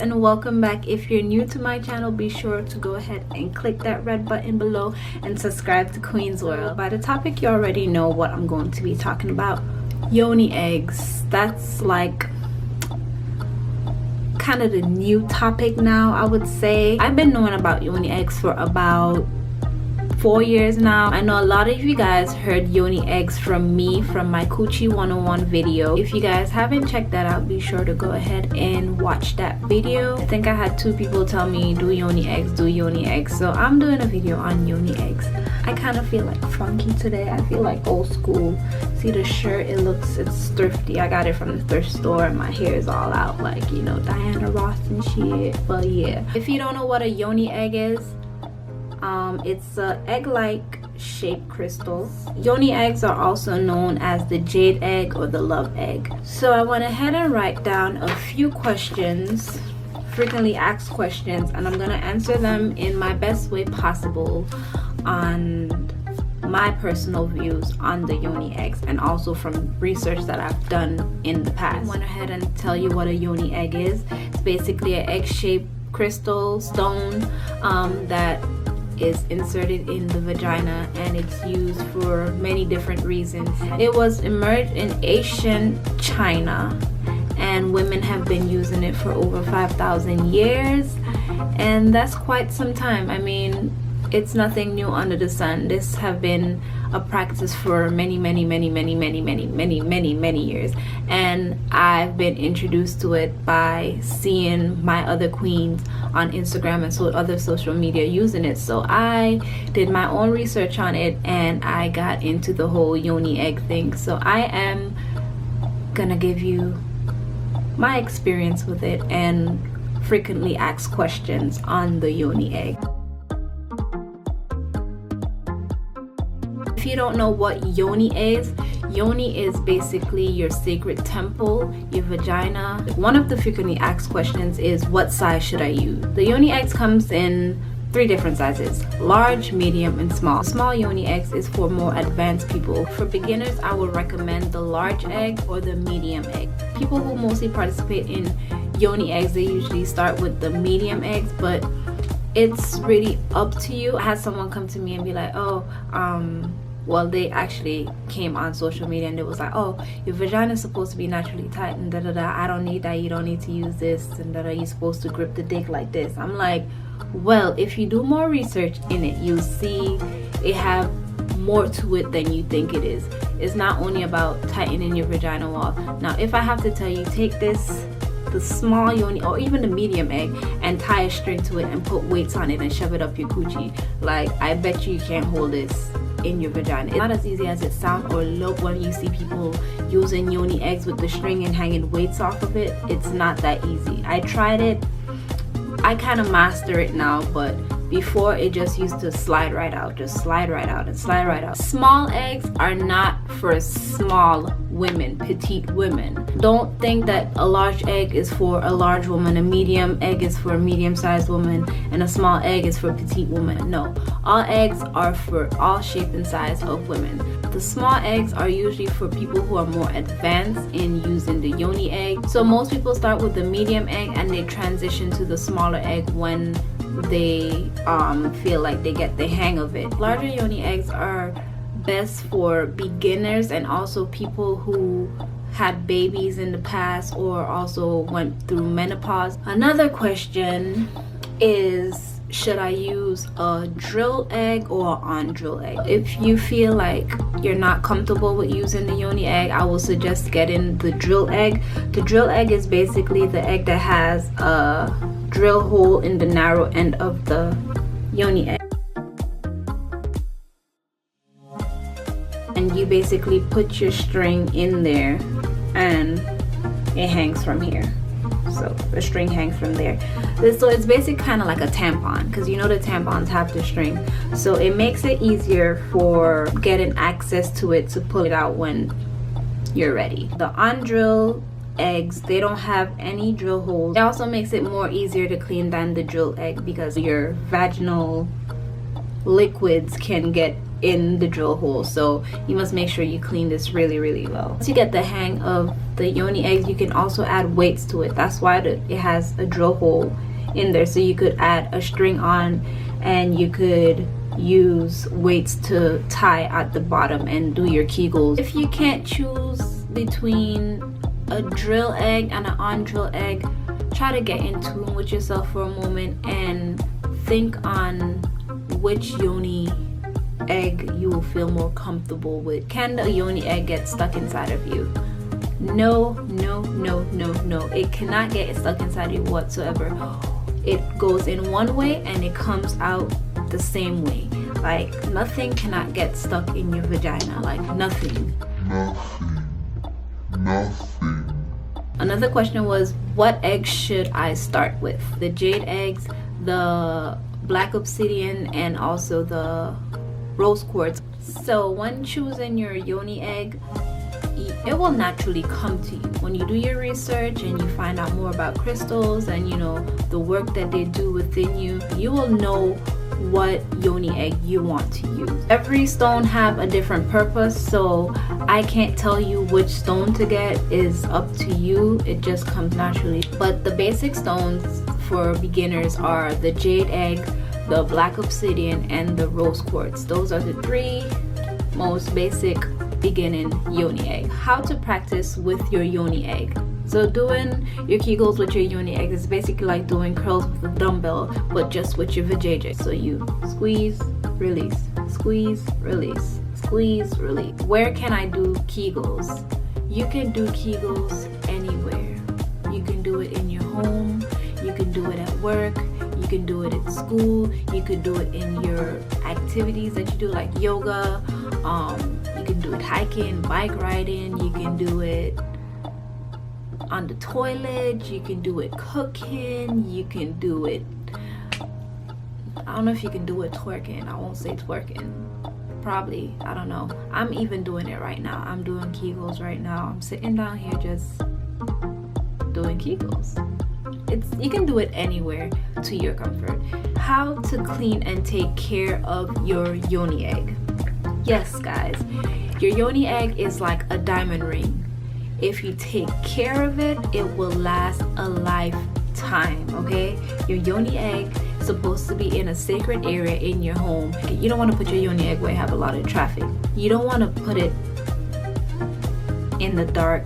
and welcome back. If you're new to my channel, be sure to go ahead and click that red button below and subscribe to KweenzWorld. By the topic, you already know what I'm going to be talking about. Yoni eggs. That's like kind of the new topic now, I would say. I've been knowing about yoni eggs for about 4 years now. I know a lot of you guys heard yoni eggs from me from my PT.1 video. If you guys haven't checked that out, be sure to go ahead and watch that video. I think I had 2 people tell me do yoni eggs, so I'm doing a video on yoni eggs. I kind of feel like funky today. I feel like old school. See the shirt, it's thrifty. I got it from the thrift store and my hair is all out like, you know, Diana Ross and shit. But yeah, if you don't know what a yoni egg is, it's a egg-like shaped crystal. Yoni eggs are also known as the jade egg or the love egg. So I went ahead and write down a few questions, frequently asked questions, and I'm gonna answer them in my best way possible on my personal views on the yoni eggs, and also from research that I've done in the past. I went ahead and tell you what a yoni egg is. It's basically an egg-shaped crystal stone that is inserted in the vagina, and it's used for many different reasons. It was emerged in ancient China, and women have been using it for over 5,000 years, and that's quite some time. I mean, it's nothing new under the sun. This have been a practice for many years, and I've been introduced to it by seeing my other queens on Instagram and other social media using it. So I did my own research on it and I got into the whole yoni egg thing. So I am gonna give you my experience with it and frequently asked questions on the yoni egg. If you don't know what yoni is basically your sacred temple, your vagina. One of the frequently asked questions is, what size should I use? The yoni eggs comes in 3 different sizes: large, medium, and small. Small yoni eggs is for more advanced people. For beginners, I would recommend the large egg or the medium egg. People who mostly participate in yoni eggs, they usually start with the medium eggs, but it's really up to you. I had someone come to me and be like, oh, well, they actually came on social media and it was like, oh, your vagina is supposed to be naturally tight and I don't need that, you don't need to use this, and you're supposed to grip the dick like this. I'm like, well, if you do more research in it, you'll see it have more to it than you think it is. It's not only about tightening your vagina wall. Now, if I have to tell you, take the small yoni or even the medium egg and tie a string to it and put weights on it and shove it up your coochie, like, I bet you can't hold this in your vagina. It's not as easy as it sounds or look when you see people using yoni eggs with the string and hanging weights off of it. It's not that easy. I tried it. I kind of master it now, but before it just used to slide right out, just slide right out and slide right out. Small eggs are not for small women, petite women. Don't think that a large egg is for a large woman, a medium egg is for a medium-sized woman, and a small egg is for a petite woman. No, all eggs are for all shape and size of women. The small eggs are usually for people who are more advanced in using the yoni egg. So most people start with the medium egg and they transition to the smaller egg when they feel like they get the hang of it. Larger yoni eggs are best for beginners and also people who had babies in the past or also went through menopause. Another question is, should I use a drill egg or an on-drill egg? If you feel like you're not comfortable with using the yoni egg, I will suggest getting the drill egg. The drill egg is basically the egg that has a drill hole in the narrow end of the yoni egg. And you basically put your string in there and it hangs from here. So the string hangs from there. So it's basically kind of like a tampon, because you know the tampons have the string. So it makes it easier for getting access to it to pull it out when you're ready. The on-drill eggs, they don't have any drill holes. It also makes it more easier to clean than the drill egg because your vaginal liquids can get in the drill hole, so you must make sure you clean this really well. Once you get the hang of the Yoni eggs, you can also add weights to it. That's why it has a drill hole in there, so you could add a string on and you could use weights to tie at the bottom and do your Kegels. If you can't choose between a drill egg and an on-drill egg, try to get in tune with yourself for a moment and think on which Yoni egg you will feel more comfortable with. Can the Yoni egg get stuck inside of you? No, it cannot get stuck inside you whatsoever. It goes in one way and it comes out the same way. Like nothing cannot get stuck in your vagina, like nothing. Another question was, what eggs should I start with? The jade eggs, the black obsidian, and also the rose quartz. So when choosing your Yoni egg, it will naturally come to you when you do your research and you find out more about crystals and the work that they do within you. You will know what Yoni egg you want to use. Every stone have a different purpose, so I can't tell you which stone to get. Is up to you. It just comes naturally. But the basic stones for beginners are the jade egg, the black obsidian, and the rose quartz. Those are the three most basic beginning Yoni egg. How to practice with your Yoni egg. So doing your Kegels with your Yoni egg is basically like doing curls with a dumbbell, but just with your vajayjay. So you squeeze, release, squeeze, release, squeeze, release. Where can I do Kegels? You can do Kegels anywhere. You can do it in your home, you can do it at work, you can do it at school, you can do it in your activities that you do like yoga, you can do it hiking, bike riding, you can do it on the toilet, you can do it cooking, you can do it, I don't know if you can do it twerking. I won't say twerking, probably, I don't know. I'm even doing it right now. I'm doing Kegels right now. I'm sitting down here just doing Kegels. You can do it anywhere to your comfort. How to clean and take care of your Yoni egg. Yes guys, your Yoni egg is like a diamond ring. If you take care of it, it will last a lifetime, okay? Your Yoni egg is supposed to be in a sacred area in your home. You don't want to put your Yoni egg where you have a lot of traffic. You don't want to put it in the dark,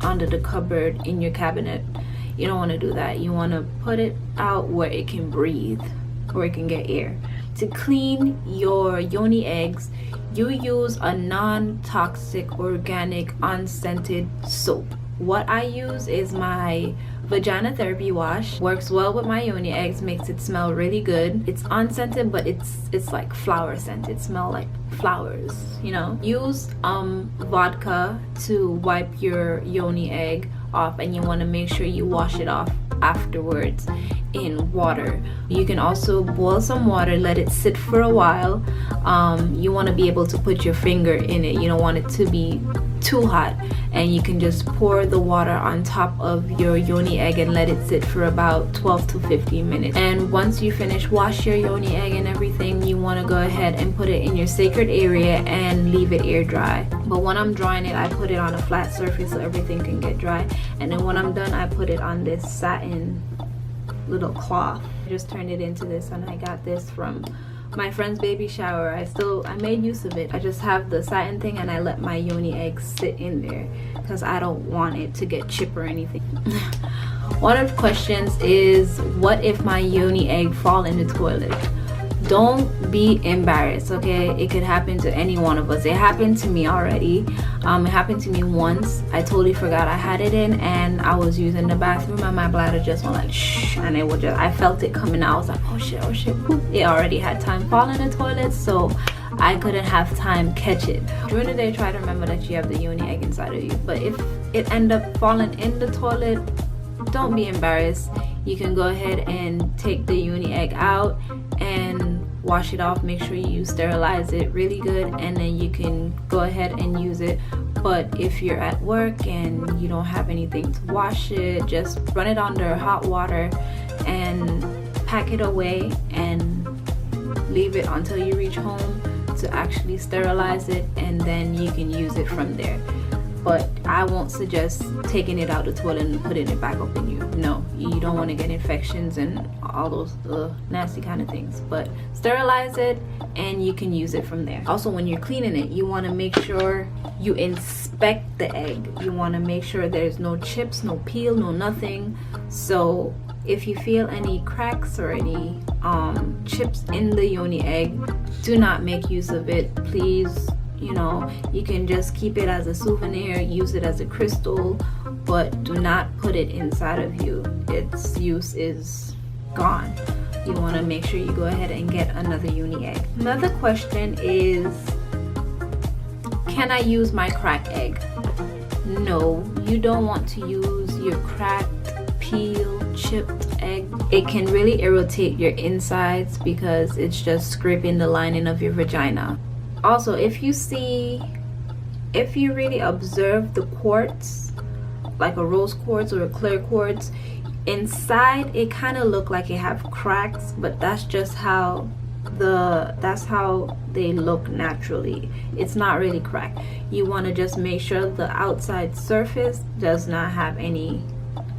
under the cupboard, in your cabinet. You don't want to do that. You want to put it out where it can breathe, where it can get air. To clean your Yoni eggs, you use a non-toxic, organic, unscented soap. What I use is my vagina therapy wash. Works well with my Yoni eggs, makes it smell really good. It's unscented, but it's like flower scent. It smells like flowers, Use vodka to wipe your Yoni egg off, and you want to make sure you wash it off afterwards in water. You can also boil some water, let it sit for a while. You want to be able to put your finger in it. You don't want it to be too hot, and you can just pour the water on top of your Yoni egg and let it sit for about 12 to 15 minutes. And once you finish wash your Yoni egg and everything, you want to go ahead and put it in your sacred area and leave it air dry. But when I'm drying it, I put it on a flat surface so everything can get dry, and then when I'm done, I put it on this satin little cloth. I just turned it into this, and I got this from my friend's baby shower. I made use of it. I just have the satin thing, and I let my Yoni egg sit in there because I don't want it to get chipped or anything. One of the questions is, what if my Yoni egg fall in the toilet? Don't be embarrassed, okay? It could happen to any one of us. It happened to me already. It happened to me once. I totally forgot I had it in, and I was using the bathroom, and my bladder just went like shh, and it would I felt it coming out. I was like, oh shit, poop. It already had time fall in the toilet, so I couldn't have time catch it. During the day, try to remember that you have the Yoni egg inside of you. But if it end up falling in the toilet, don't be embarrassed. You can go ahead and take the Yoni egg out and wash it off. Make sure you sterilize it really good, and then you can go ahead and use it. But if you're at work and you don't have anything to wash it, just run it under hot water and pack it away and leave it until you reach home to actually sterilize it, and then you can use it from there. But I won't suggest taking it out the toilet and putting it back up in you. No, you don't want to get infections and all those nasty kind of things. But sterilize it and you can use it from there. Also, when you're cleaning it, you want to make sure you inspect the egg. You want to make sure there's no chips, no peel, no nothing. So if you feel any cracks or any chips in the yoni egg, do not make use of it, please. You know, you can just keep it as a souvenir, use it as a crystal, but do not put it inside of you. Its use is gone. You want to make sure you go ahead and get another yoni egg. Another question is, can I use my cracked egg? No, you don't want to use your cracked, peeled, chipped egg. It can really irritate your insides because it's just scraping the lining of your vagina. Also, if you really observe the quartz, like a rose quartz or a clear quartz, inside it kind of look like it have cracks, but that's just how they look naturally. It's not really cracked. You want to just make sure the outside surface does not have any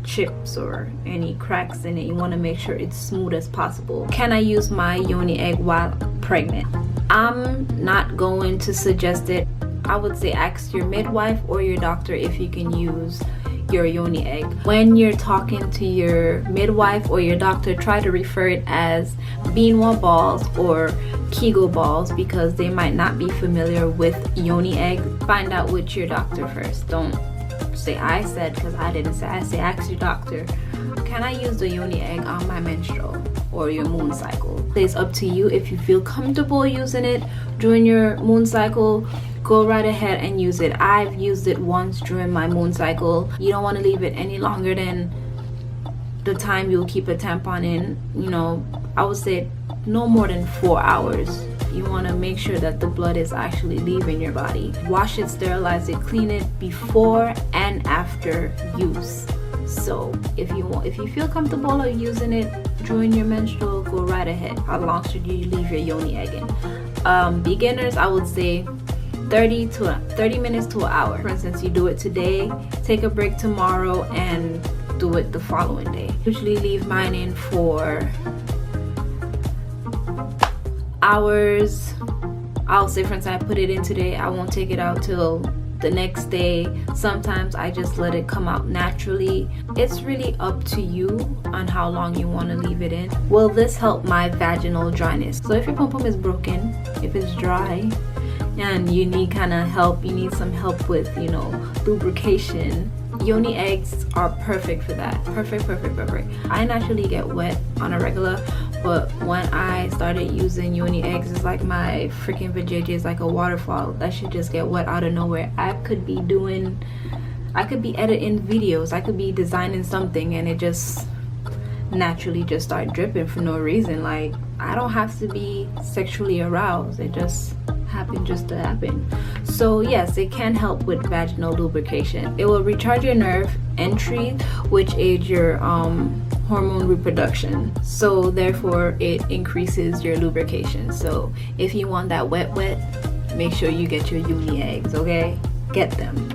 chips or any cracks in it. You want to make sure it's smooth as possible. Can I use my yoni egg while pregnant? I'm not going to suggest it. I would say ask your midwife or your doctor if you can use your yoni egg. When you're talking to your midwife or your doctor, try to refer it as KweenzWorld balls or Kegel balls because they might not be familiar with yoni egg. Find out with your doctor first. Don't say I said, because I didn't say. I say ask your doctor, can I use the yoni egg on my menstrual or your moon cycle? It's up to you. If you feel comfortable using it during your moon cycle, go right ahead and use it. I've used it once during my moon cycle. You don't want to leave it any longer than the time you'll keep a tampon in. You know, I would say no more than 4 hours. You want to make sure that the blood is actually leaving your body. Wash it, sterilize it, clean it before and after use. So if you feel comfortable using it during your menstrual, go right ahead. How long should you leave your yoni egg in? Beginners, I would say 30 minutes to an hour. For instance, you do it today, take a break tomorrow, and do it the following day. Usually leave mine in for hours. I'll say, for instance, I put it in today, I won't take it out till the next day. Sometimes I just let it come out naturally. It's really up to you on how long you want to leave it in. Will this help my vaginal dryness? So if your pum-pum is broken, if it's dry, and you need kind of help, you need some help with, you know, lubrication, yoni eggs are perfect for that. Perfect. I naturally get wet on a regular, but when I started using yoni eggs, it's like my freaking vajayjay is like a waterfall. That should just get wet out of nowhere. I could be editing videos, I could be designing something, and it just naturally just start dripping for no reason. Like, I don't have to be sexually aroused, it just happened just to happen. So yes, it can help with vaginal lubrication. It will recharge your nerve entry, which aids your hormone reproduction, so therefore it increases your lubrication. So if you want that wet, make sure you get your yoni eggs, okay? Get them.